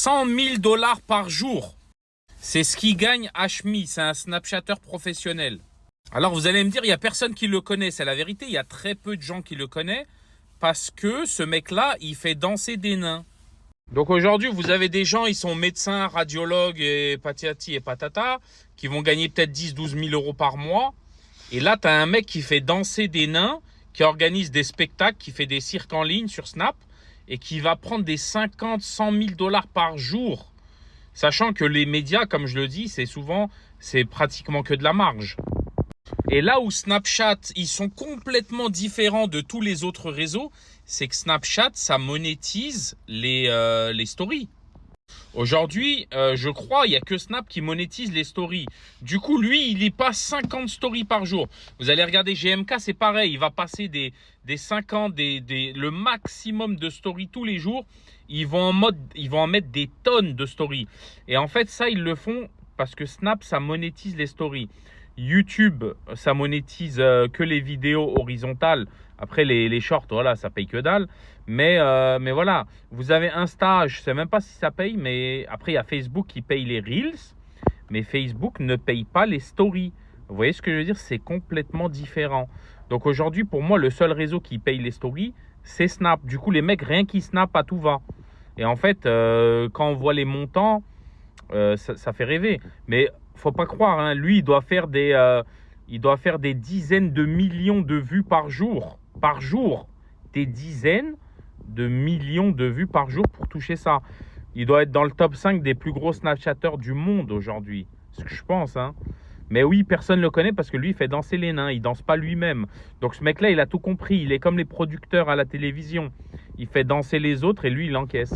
100 000 dollars par jour. C'est ce qu'il gagne Hashmi. C'est un Snapchatter professionnel. Alors vous allez me dire, il n'y a personne qui le connaît. C'est la vérité, il y a très peu de gens qui le connaissent parce que ce mec-là, il fait danser des nains. Donc aujourd'hui, vous avez des gens, ils sont médecins, radiologues et patati et patata, qui vont gagner peut-être 10-12 000 euros par mois. Et là, tu as un mec qui fait danser des nains, qui organise des spectacles, qui fait des cirques en ligne sur Snap et qui va prendre des 50-100 000 dollars par jour. Sachant que les médias, comme je le dis, c'est pratiquement que de la marge. Et là où Snapchat, ils sont complètement différents de tous les autres réseaux, c'est que Snapchat, ça monétise les stories. Aujourd'hui, je crois, il n'y a que Snap qui monétise les stories. Du coup, lui, il y passe 50 stories par jour. Vous allez regarder GMK, c'est pareil. Il va passer des 50, le maximum de stories tous les jours. Ils vont en mettre des tonnes de stories. Et en fait, ça, ils le font parce que Snap, ça monétise les stories. YouTube, ça monétise que les vidéos horizontales. Après, les shorts, voilà, ça paye que dalle. Mais voilà, vous avez Insta, je ne sais même pas si ça paye. Mais après, il y a Facebook qui paye les Reels. Mais Facebook ne paye pas les stories. Vous voyez ce que je veux dire? C'est complètement différent. Donc aujourd'hui, pour moi, le seul réseau qui paye les stories, c'est Snap. Du coup, les mecs, rien qui Snap à tout va. Et en fait, quand on voit les montants, ça fait rêver. Mais faut pas croire, hein. Lui, il doit faire des dizaines de millions de vues par jour. Par jour. Des dizaines de millions de vues par jour pour toucher ça. Il doit être dans le top 5 des plus gros Snapchatters du monde aujourd'hui. C'est ce que je pense, hein. Mais oui, personne ne le connaît parce que lui, il fait danser les nains. Il danse pas lui-même. Donc ce mec-là, il a tout compris. Il est comme les producteurs à la télévision. Il fait danser les autres et lui, il encaisse.